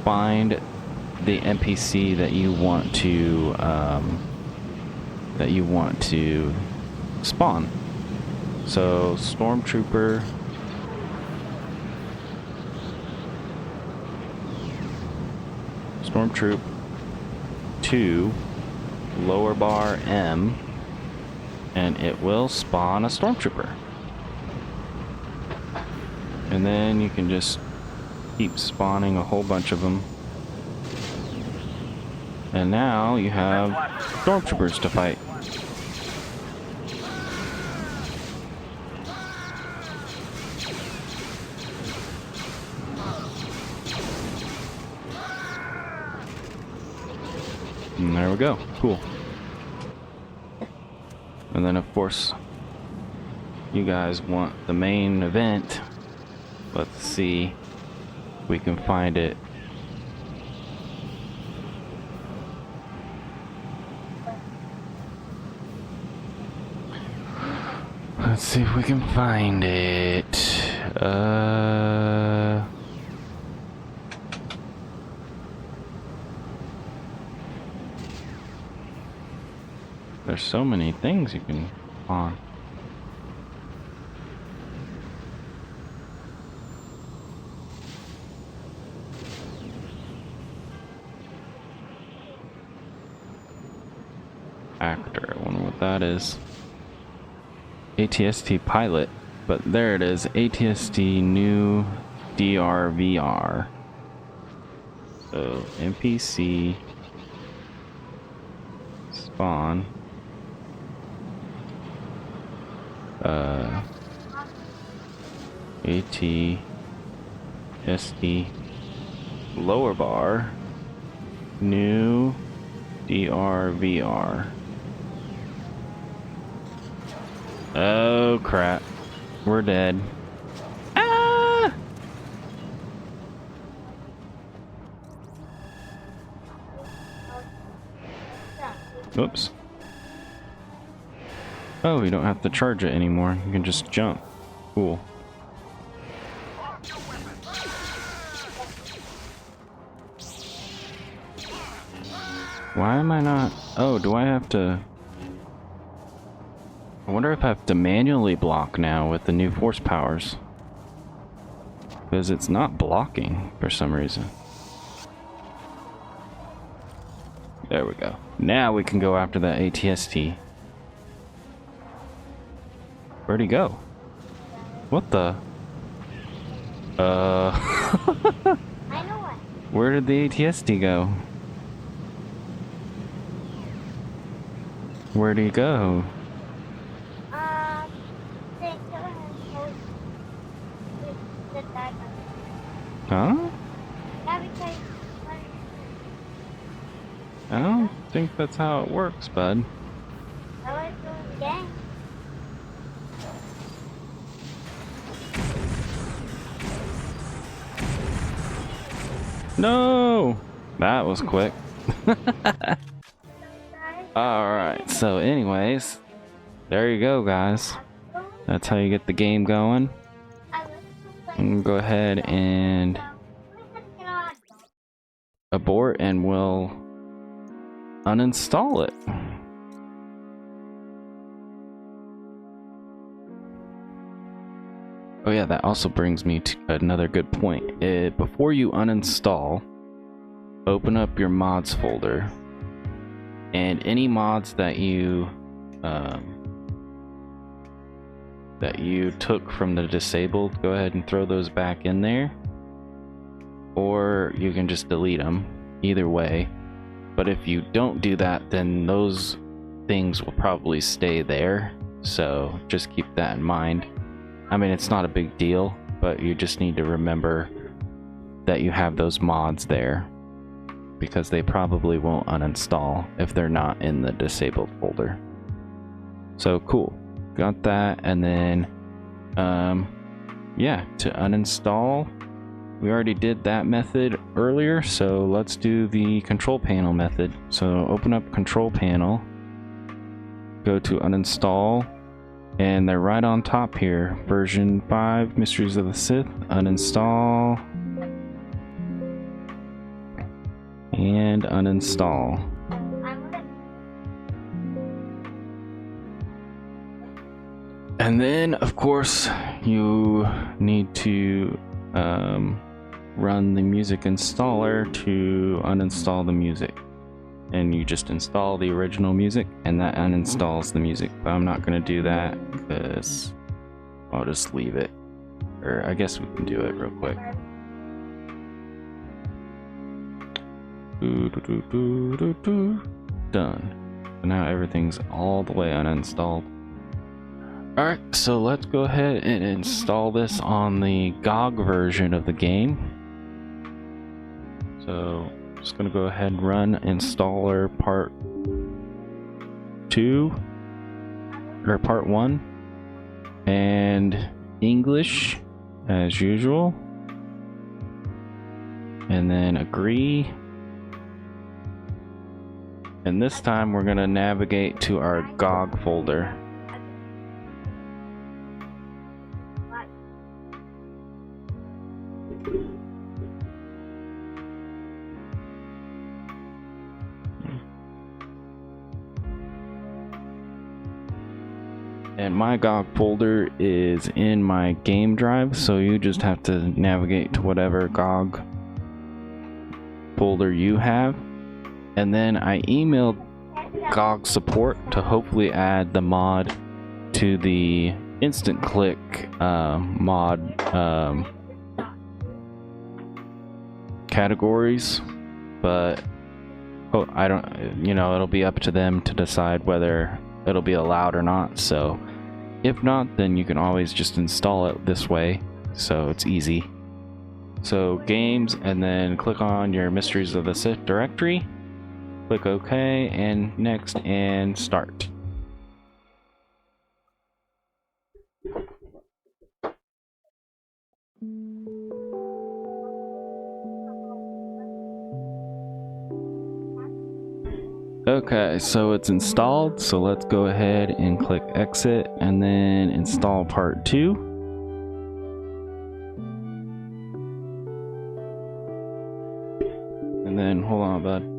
find the NPC that you want to spawn. So Stormtrooper. Stormtroop 2, lower bar M, and it will spawn a Stormtrooper. And then you can just keep spawning a whole bunch of them. And now you have Stormtroopers to fight. And there we go. Cool. And then, of course, you guys want the main event. Let's see if we can find it. Let's see if we can find it. There's so many things you can spawn. Actor, I wonder what that is. ATST pilot, but there it is. ATST new DRVR. So NPC spawn. ATST lower bar new DRVR. Oh crap, we're dead. Ah! Oops. Oh, you don't have to charge it anymore. You can just jump. Cool. Why am I not... Oh, do I have to... I wonder if I have to manually block now with the new force powers. Because it's not blocking for some reason. There we go. Now we can go after that ATST. Where'd he go? What the? Where did the ATST go? Where'd he go? Huh? I don't think that's how it works, bud. No! That was quick. Alright, so anyways, there you go, guys. That's how you get the game going. I'm gonna go ahead and abort and we'll uninstall it. Oh yeah, that also brings me to another good point. Before you uninstall, open up your mods folder, and any mods that you that you took from the disabled, go ahead and throw those back in there. Or you can just delete them, either way. But if you don't do that, then those things will probably stay there. So just keep that in mind. I mean, it's not a big deal, but you just need to remember that you have those mods there, because they probably won't uninstall if they're not in the disabled folder. So cool, got that. And then yeah, to uninstall, we already did that method earlier, so let's do the control panel method. So open up control panel, go to uninstall, and they're right on top here. Version 5 Mysteries of the Sith, uninstall, and uninstall. And then of course you need to run the music installer to uninstall the music, and you just install the original music and that uninstalls the music. But I'm not going to do that because I'll just leave it, or I guess we can do it real quick. Done. So now everything's all the way uninstalled. Alright, so let's go ahead and install this on the GOG version of the game. So I'm just going to go ahead and run installer part 2, or part 1, and English as usual, and then agree. And this time we're going to navigate to our GOG folder. And my GOG folder is in my game drive, so you just have to navigate to whatever GOG folder you have. And then I emailed GOG support to hopefully add the mod to the instant click mod categories, but I don't, you know, it'll be up to them to decide whether it'll be allowed or not. So if not, then you can always just install it this way, so it's easy. So games, and then click on your Mysteries of the Sith directory, click OK, and next, and start. Okay, so it's installed, so let's go ahead and click exit and then install part 2. And then hold on, bud.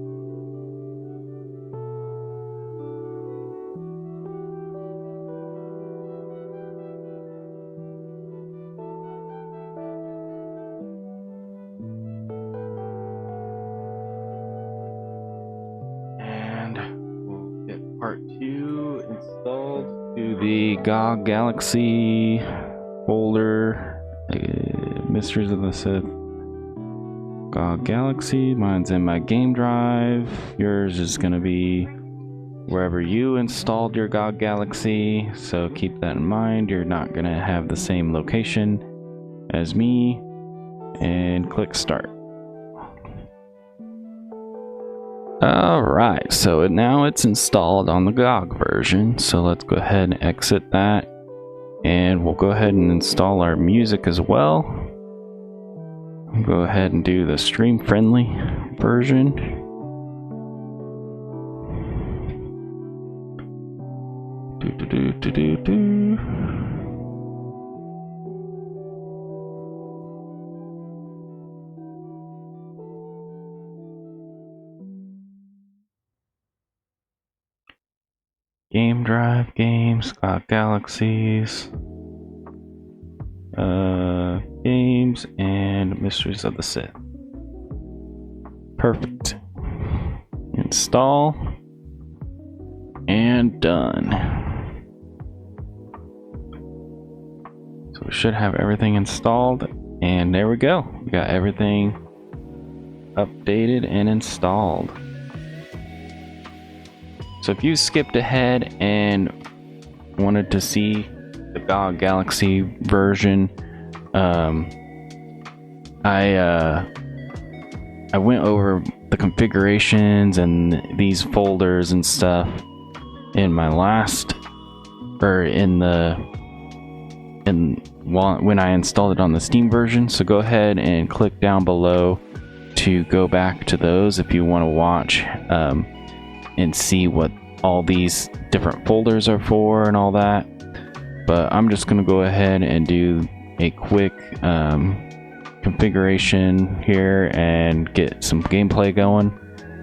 Part 2 installed to the GOG Galaxy folder, Mysteries of the Sith, GOG Galaxy. Mine's in my game drive. Yours is going to be wherever you installed your GOG Galaxy, so keep that in mind. You're not going to have the same location as me. And click start. Alright, so now it's installed on the GOG version, so let's go ahead and exit that, and we'll go ahead and install our music as well. Go ahead and do the stream friendly version. Game drive, games, GOG Galaxies, games, and Mysteries of the Sith. Perfect. Install, and done. So we should have everything installed, and there we go. We got everything updated and installed. So if you skipped ahead and wanted to see the GOG Galaxy version, I went over the configurations and these folders and stuff in my last, or when I installed it on the Steam version. So go ahead and click down below to go back to those if you want to watch and see what all these different folders are for and all that. But I'm just going to go ahead and do a quick configuration here and get some gameplay going.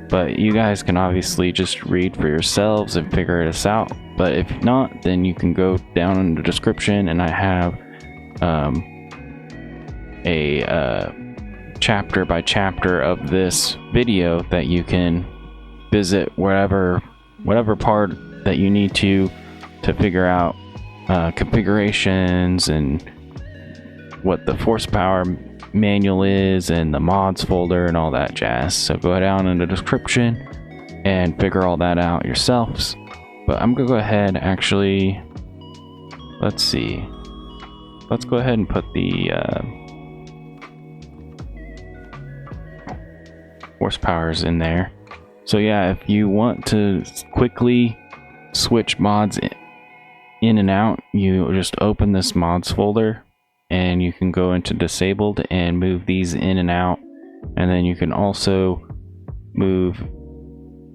But you guys can obviously just read for yourselves and figure this out. But if not, then you can go down in the description, and I have a chapter by chapter of this video that you can visit whatever part that you need to figure out configurations and what the force power manual is and the mods folder and all that jazz. So go down in the description and figure all that out yourselves. But I'm gonna go ahead, actually, let's see, let's go ahead and put the force powers in there. So yeah, if you want to quickly switch mods in and out, you just open this mods folder and you can go into disabled and move these in and out. And then you can also move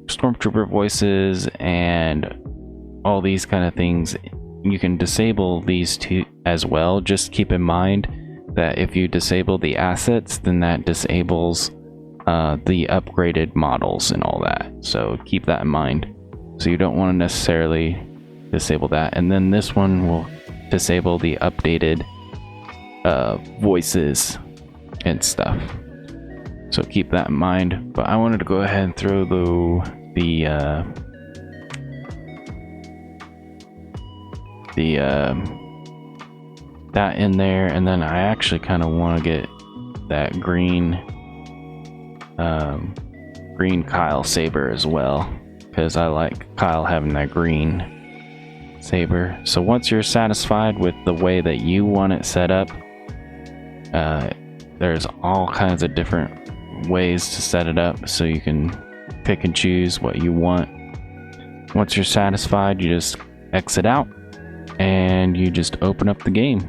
stormtrooper voices and all these kind of things. You can disable these two as well. Just keep in mind that if you disable the assets, then that disables the upgraded models and all that. So keep that in mind. So you don't want to necessarily disable that. And then this one will disable the updated voices and stuff. So keep that in mind. But I wanted to go ahead and throw that in there, and then I actually kind of want to get that green Kyle Saber as well, because I like Kyle having that green Saber. So once you're satisfied with the way that you want it set up, there's all kinds of different ways to set it up, so you can pick and choose what you want. Once you're satisfied, you just exit out and you just open up the game.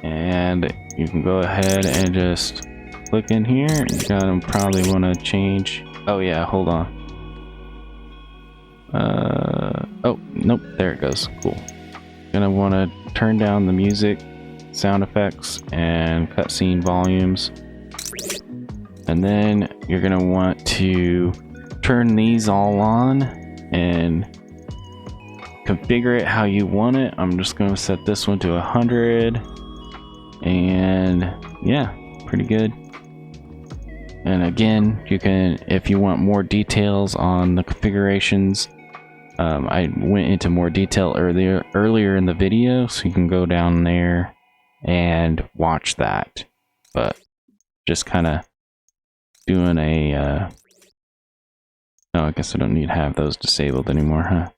And you can go ahead and just click in here. You're gonna probably want to change. Oh yeah, hold on. Oh nope, there it goes. Cool. Gonna want to turn down the music, sound effects, and cutscene volumes. And then you're gonna want to turn these all on and configure it how you want it. I'm just gonna set this one to 100, and yeah, pretty good. And again, you can, if you want more details on the configurations, I went into more detail earlier in the video, so you can go down there and watch that. But just kind of doing a oh, I guess I don't need to have those disabled anymore, huh?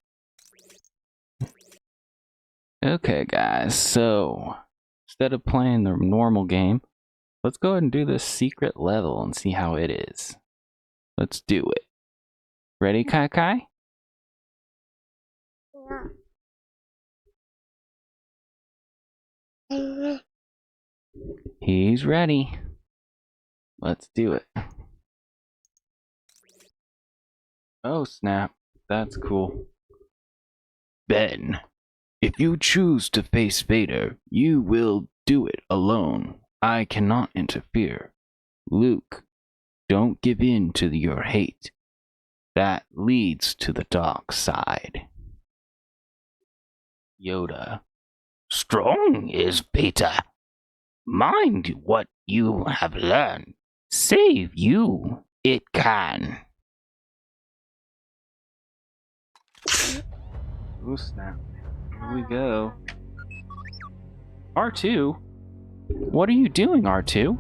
Okay guys, so instead of playing the normal game, let's go ahead and do this secret level and see how it is. Let's do it. Ready, Kai Kai? Yeah. He's ready. Let's do it. Oh snap, that's cool. Ben, if you choose to face Vader, you will do it alone. I cannot interfere. Luke, don't give in to your hate. That leads to the dark side. Yoda, strong is Beta. Mind what you have learned. Save you, it can. Oh snap. Here we go. R2? What are you doing, R2?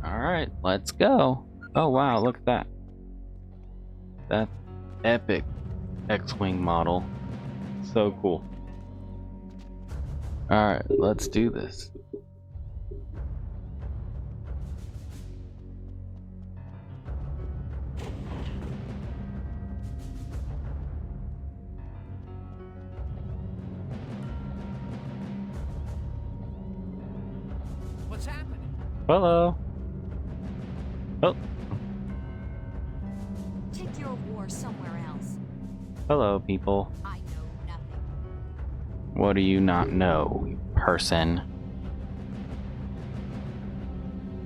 Alright, let's go. Oh wow, look at that. That epic X-Wing model. So cool. Alright, let's do this. What's happening? Hello. Oh, Take your war somewhere else. hello, people. I know nothing. What do you not know, you person?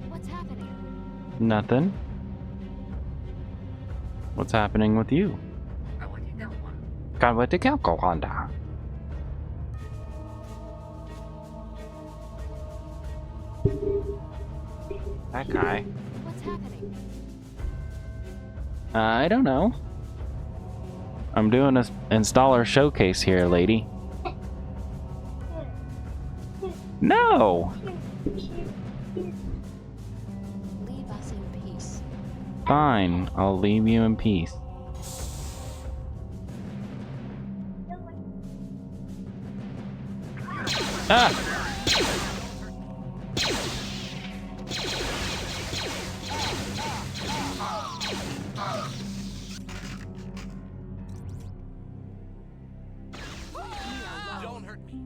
What's happening? Nothing. What's happening with you? Kan kita kau anda? That guy. What's happening? I don't know. I'm doing a installer showcase here, lady. No! Leave us in peace. Fine, I'll leave you in peace. Ah! Don't hurt me.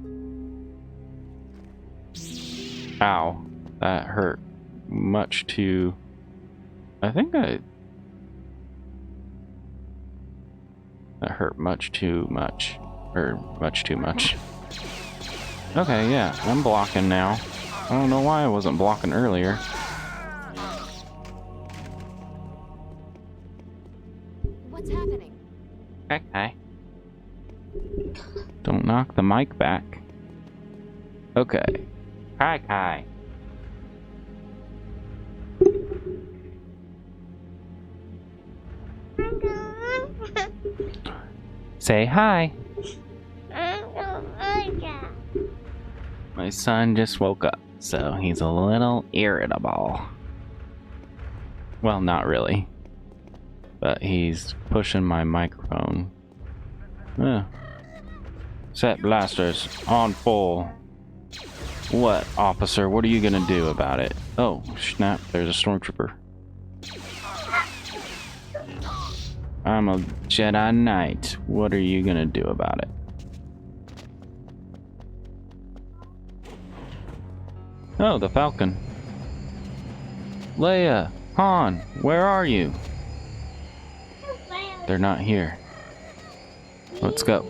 Ow. That hurt much too... That hurt much too much. Or much too much. Okay, yeah, I'm blocking now. I don't know why I wasn't blocking earlier. What's happening? Okay. Don't knock the mic back. Okay. Hi, Kai. Say hi. My son just woke up, so he's a little irritable. Well, not really. But he's pushing my microphone. Set blasters on full. What, officer? What are you gonna do about it? Oh, snap, there's a stormtrooper. I'm a Jedi Knight. What are you gonna do about it? Oh, the Falcon. Leia, Han, where are you? They're not here. Let's go.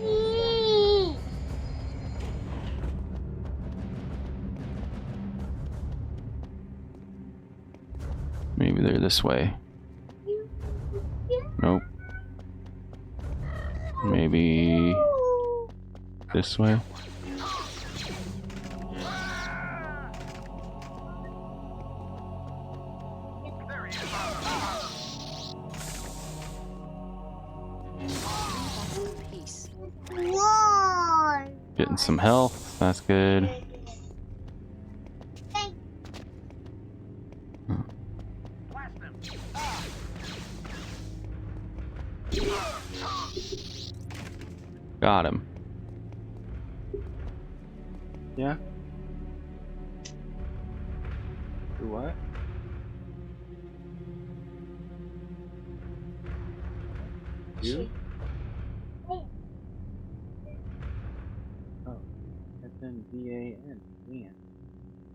Maybe they're this way. Nope. Maybe this way. Peace. Getting some health. That's good. Got him. Yeah? Do what? You? Oh. That's in V-A-N.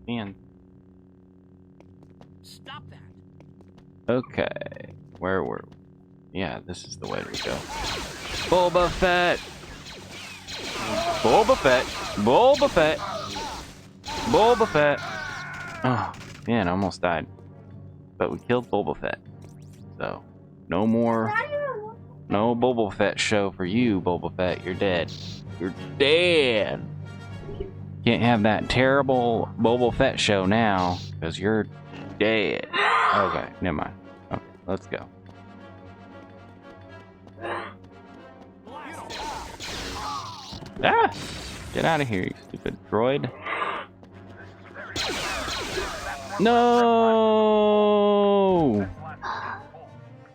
Man. Stop that. Okay. Where were we? Yeah, this is the way we go. Boba Fett! Boba Fett! Boba Fett! Boba Fett! Oh, man, I almost died. But we killed Boba Fett. So, no more... No Boba Fett show for you, Boba Fett. You're dead. You're dead! Can't have that terrible Boba Fett show now, because you're dead. Okay, never mind. Okay, let's go. Ah! Get out of here, you stupid droid. No!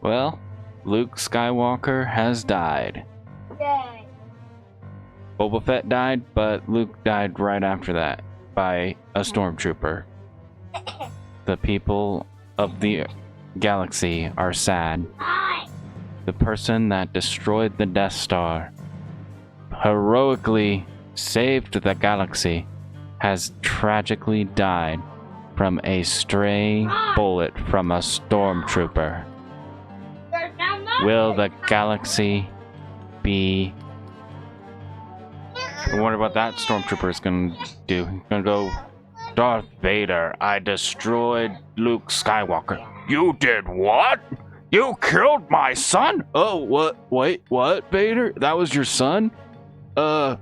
Well, Luke Skywalker has died. Boba Fett died, but Luke died right after that by a stormtrooper. The people of the galaxy are sad. The person that destroyed the Death Star, heroically saved the galaxy, has tragically died from a stray bullet from a stormtrooper. Will the galaxy be... I wonder what that stormtrooper is gonna do. He's gonna go, Darth Vader, I destroyed Luke Skywalker. You did what? You killed my son? Oh, what? Wait, what, Vader? That was your son? No,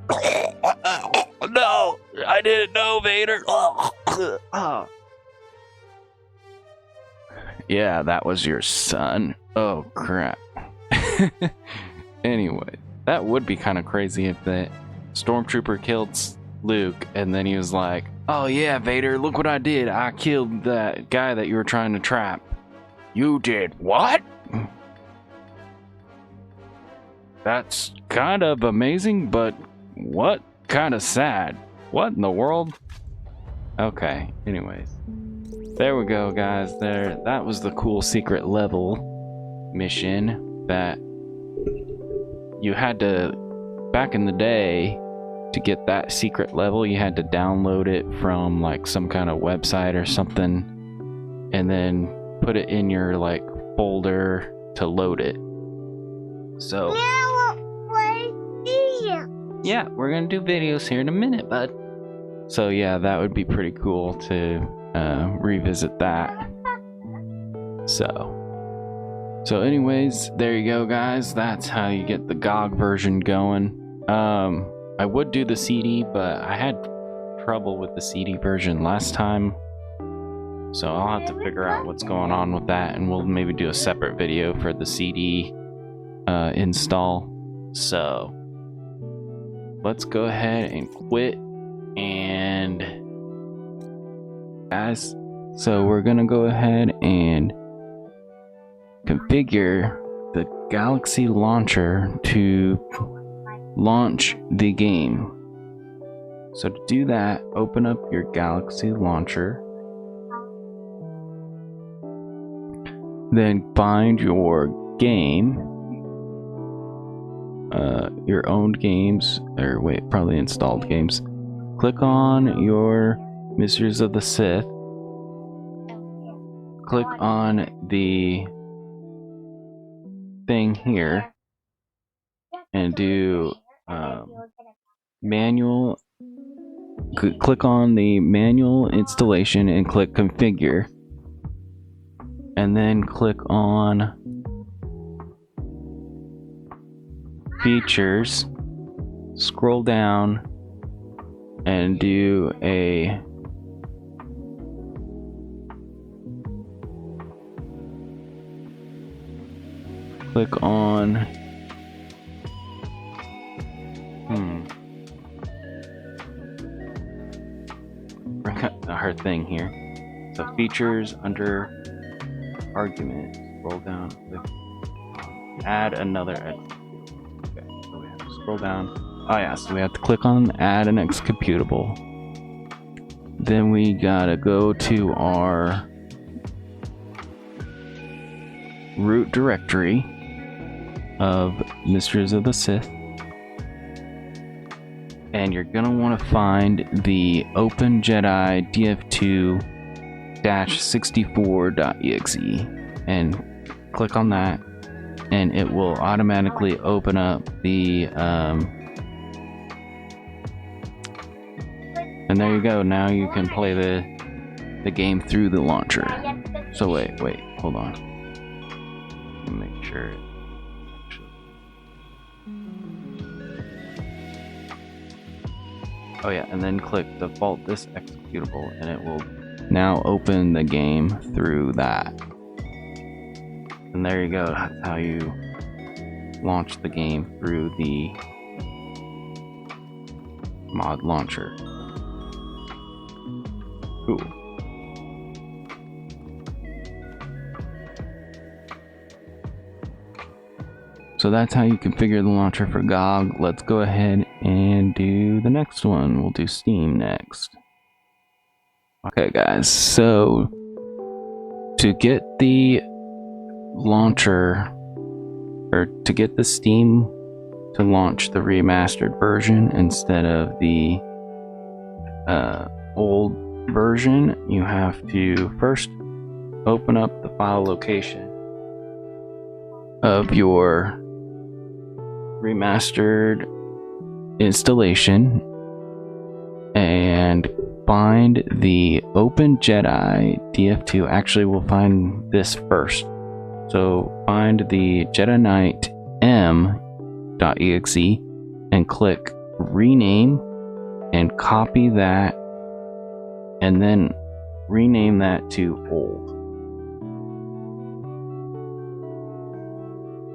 I didn't know, Vader. Yeah, that was your son. Oh, crap. Anyway, that would be kind of crazy if the stormtrooper killed Luke, and then he was like, oh yeah, Vader, look what I did. I killed that guy that you were trying to trap. You did what? That's kind of amazing, but what? Kind of sad. What in the world? Okay, anyways. There we go, guys. There, that was the cool secret level mission that you had to, back in the day, to get that secret level, you had to download it from like some kind of website or something, and then put it in your like folder to load it. So yeah, we're gonna do videos here in a minute, bud. So yeah, that would be pretty cool to revisit that. So anyways, there you go, guys. That's how you get the GOG version going. I would do the CD, but I had trouble with the CD version last time, so I'll have to figure out what's going on with that, and we'll maybe do a separate video for the CD install. So let's go ahead and quit, and guys, so we're gonna go ahead and configure the Galaxy launcher to launch the game. So to do that, open up your Galaxy launcher, then find your game, your owned games, or wait, probably installed games. Click on your Mysteries of the Sith, click on the thing here and do manual. Click on the manual installation and click configure, and then click on features, scroll down and do a click on her thing here. So features, under argument, scroll down, click add another executable. Okay, so we have to scroll down. Oh yeah, so we have to click on add an executable. Then we gotta go to our root directory of Mysteries of the Sith, and you're gonna want to find the OpenJKDF2-64.exe and click on that, and it will automatically open up the and there you go. Now you can play the game through the launcher. So wait, hold on. Let me make sure. Oh yeah, and then click default this executable, and it will now open the game through that. And there you go. That's how you launch the game through the mod launcher. Cool. So that's how you configure the launcher for GOG. Let's go ahead and do the next one. We'll do Steam next. Okay guys, so to get the launcher, or to get the Steam to launch the remastered version instead of the old version, you have to first open up the file location of your remastered installation and find the OpenJKDF2. Actually, we'll find this first. So find the Jedi Knight M.exe and click rename and copy that and then rename that to old.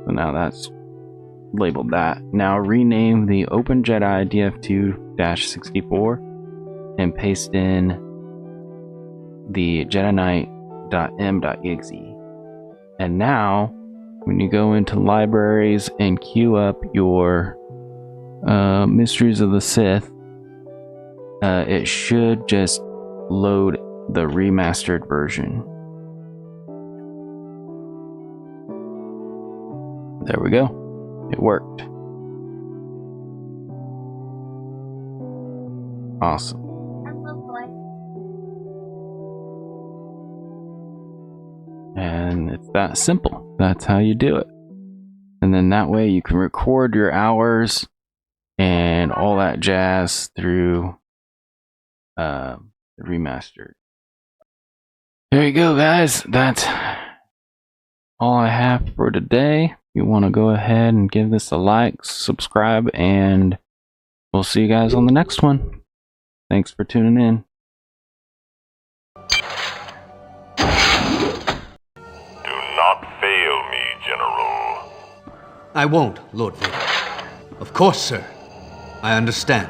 So now that's labeled that. Now rename the OpenJKDF2-64 and paste in the Jedi Knight.m.exe. And now, when you go into libraries and queue up your Mysteries of the Sith, it should just load the remastered version. There we go. It worked. Awesome. And it's that simple. That's how you do it. And then that way you can record your hours and all that jazz through the remastered. There you go, guys. That's all I have for today. You want to go ahead and give this a like, subscribe, and we'll see you guys on the next one. Thanks for tuning in. Do not fail me, General. I won't, Lord Vader. Of course, sir. I understand.